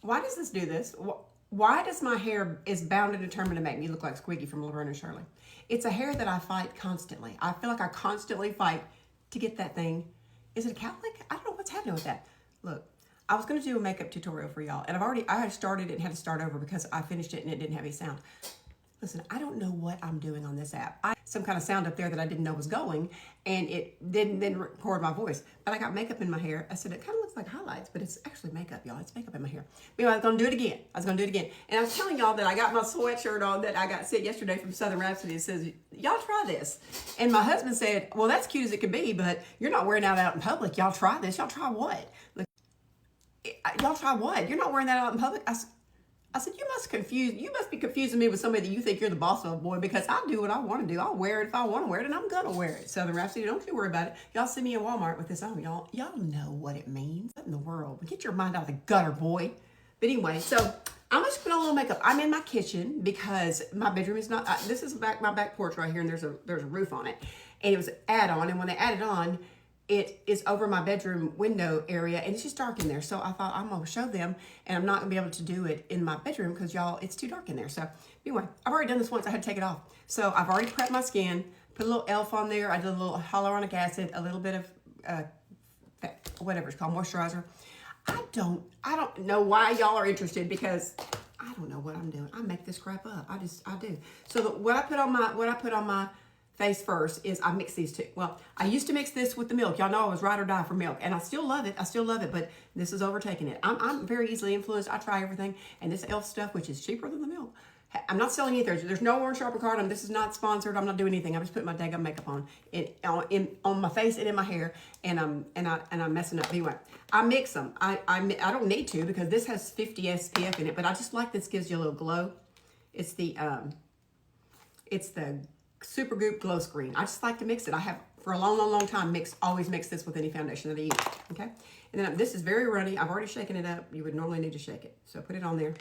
Why does this do this? Why does my hair is bound and determined to make me look like Squeaky from Laverne and Shirley? It's a hair that I fight constantly. I feel like I constantly fight to get that thing. Is it a cowlick? I don't know what's happening with that. Look, I was going to do a makeup tutorial for y'all, and I had started it and had to start over because I finished it and it didn't have any sound. Listen, I don't know what I'm doing on this app. I some kind of sound up there that I didn't know was going, and it didn't then record my voice. But I got makeup in my hair. I said, it kind of looks like highlights, but it's actually makeup, y'all. It's makeup in my hair. Anyway, I was going to do it again. And I was telling y'all that I got my sweatshirt on that I got sent yesterday from Southern Rhapsody. It says, y'all try this. And my husband said, well, that's cute as it could be, but you're not wearing that out in public. Y'all try this. Y'all try what? Look, y'all try what? You're not wearing that out in public? I said, you must be confusing me with somebody that you think you're the boss of, boy, because I do what I want to do. I'll wear it if I want to wear it, and I'm going to wear it. Southern Rhapsody, don't you worry about it. Y'all see me in Walmart with this on. Y'all know what it means. What in the world? Get your mind out of the gutter, boy. But anyway, so I'm just putting on a little makeup. I'm in my kitchen because my bedroom is not, this is my back porch right here, and there's a roof on it. And it was add-on, and when they added on, it is over my bedroom window area, and it's just dark in there. So I thought I'm going to show them, and I'm not going to be able to do it in my bedroom because, y'all, it's too dark in there. So anyway, I've already done this once. I had to take it off. So I've already prepped my skin, put a little e.l.f. on there. I did a little hyaluronic acid, a little bit of whatever it's called, moisturizer. I don't know why y'all are interested because I don't know what I'm doing. I make this crap up. I do. So what I put on my face first is I mix these two. Well, I used to mix this with the milk. Y'all know I was ride or die for milk, and I still love it. But this is overtaking it. I'm very easily influenced. I try everything, and this e.l.f. stuff, which is cheaper than the milk. I'm not selling either. There's no orange sharper card on. This is not sponsored. I'm not doing anything. I'm just putting my daggum makeup on my face and in my hair, and I'm messing up. Anyway, I mix them. I don't need to because this has 50 SPF in it, but I just like this gives you a little glow. It's the Supergoop Glow Screen. I just like to mix it. I have for a long time always mix this with any foundation that I use. Okay, and then this is very runny. I've already shaken it up. You would normally need to shake it. So put it on there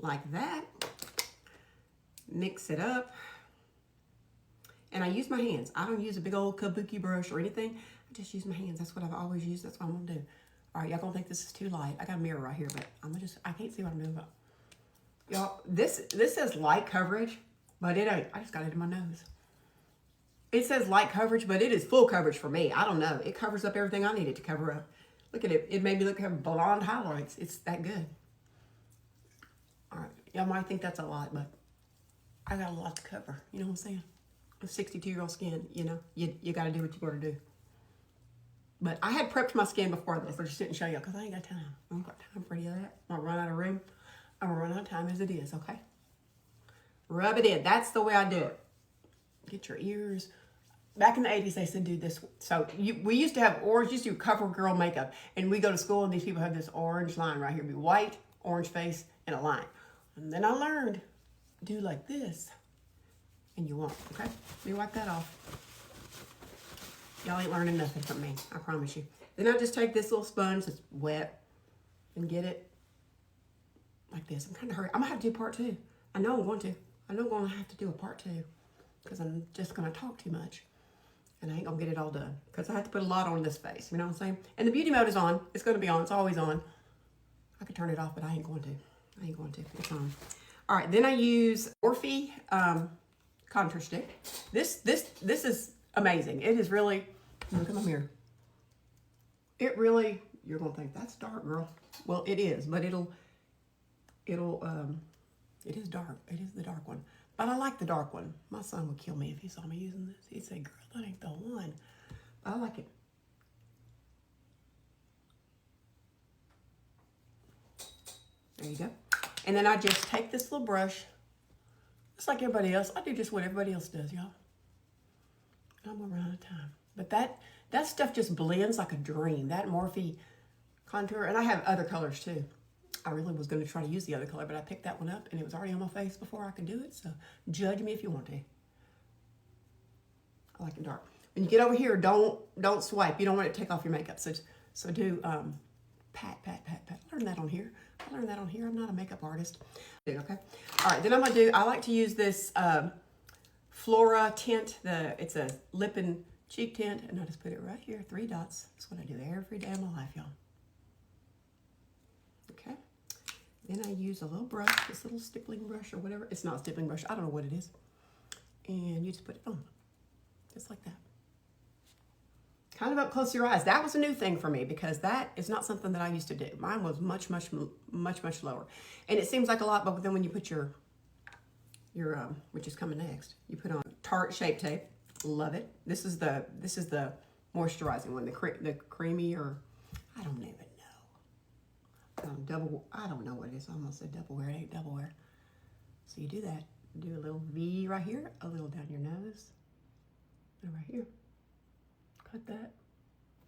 like that. Mix it up. And I use my hands. I don't use a big old kabuki brush or anything. I just use my hands. That's what I've always used. That's what I'm gonna do. All right, y'all gonna think this is too light. I got a mirror right here, but I can't see what I'm doing. But y'all, this says light coverage, but it ain't. I just got it in my nose. It says light coverage, but it is full coverage for me. I don't know. It covers up everything I need it to cover up. Look at it. It made me look like blonde highlights. It's that good. All right. Y'all might think that's a lot, but I got a lot to cover. You know what I'm saying? With 62-year-old skin, you know, you got to do what you got to do. But I had prepped my skin before this. I just didn't show you because I ain't got time. I ain't got time for any of that. I'm going to run out of room. I'm going to run out of time as it is, okay? Rub it in. That's the way I do it. Get your ears. Back in the 80s, they said do this. So we used to have orange, used to do CoverGirl makeup. And we go to school, and these people have this orange line right here. Be white, orange face, and a line. And then I learned, do like this. And you won't, okay? Let me wipe that off. Y'all ain't learning nothing from me, I promise you. Then I just take this little sponge that's wet and get it like this. I'm kind of hurry. I'm going to have to do part 2. I know I'm going to. I know I'm going to have to do a part 2 because I'm just going to talk too much. And I ain't going to get it all done because I have to put a lot on this face. You know what I'm saying? And the beauty mode is on. It's going to be on. It's always on. I could turn it off, but I ain't going to. It's on. All right. Then I use Morphe contour stick. This is amazing. It is really, look at my mirror. It really, you're going to think that's dark, girl. Well, it is, but it is dark. It is the dark one. But I like the dark one. My son would kill me if he saw me using this. He'd say, girl, that ain't the one. But I like it. There you go. And then I just take this little brush, just like everybody else. I do just what everybody else does, y'all. I'm gonna run out of time. But that stuff just blends like a dream. That Morphe contour, and I have other colors too. I really was going to try to use the other color, but I picked that one up, and it was already on my face before I could do it, so judge me if you want to. I like it dark. When you get over here, don't swipe. You don't want it to take off your makeup, so do pat. Learn that on here. I'm not a makeup artist. Okay? All right, then I like to use this Flora tint. It's a lip and cheek tint, and I just put it right here, 3 dots. That's what I do every day of my life, y'all. Okay. Then I use a little brush, this little stippling brush or whatever. It's not a stippling brush, I don't know what it is. And you just put it on, just like that. Kind of up close to your eyes. That was a new thing for me because that is not something that I used to do. Mine was much lower. And it seems like a lot, but then when you put your which is coming next, you put on Tarte Shape Tape. Love it. This is the moisturizing one, the creamy, or I don't even know. I don't know what it is. I almost said double wear. It ain't double wear. So you do that. Do a little V right here, a little down your nose, and right here. Cut that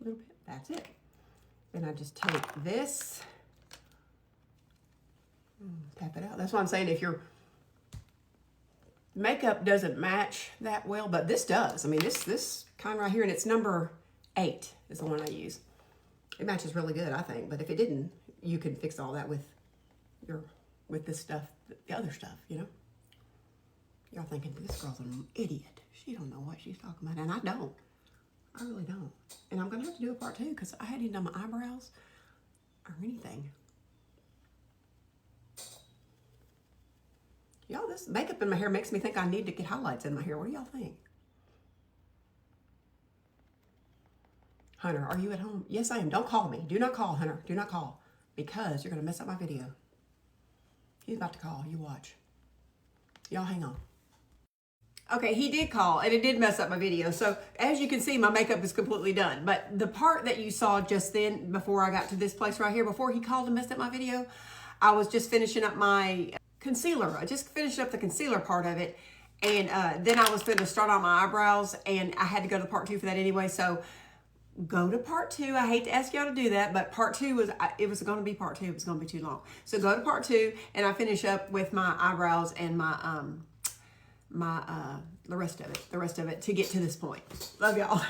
a little bit. That's it. Then I just take this, tap it out. That's what I'm saying. If your makeup doesn't match that well, but this does. I mean, this kind right here, and it's number 8 is the one I use. It matches really good, I think. But if it didn't, you can fix all that with this stuff, the other stuff, you know. Y'all thinking this girl's an idiot. She don't know what she's talking about, and I don't. I really don't. And I'm going to have to do a part 2 because I hadn't done my eyebrows or anything. Y'all, this makeup in my hair makes me think I need to get highlights in my hair. What do y'all think? Hunter, are you at home? Yes, I am. Don't call me. Do not call, Hunter. Do not call. Because you're going to mess up my video. He's about to call. You watch. Y'all hang on. Okay, he did call, and it did mess up my video. So, as you can see, my makeup is completely done. But the part that you saw just then, before I got to this place right here, before he called and messed up my video, I was just finishing up my concealer. I just finished up the concealer part of it. And then I was going to start on my eyebrows, and I had to go to part 2 for that anyway. So, go to part 2. I hate to ask y'all to do that, but part 2 was going to be part 2. It was going to be too long. So, go to part 2, and I finish up with my eyebrows and my the rest of it to get to this point. Love y'all.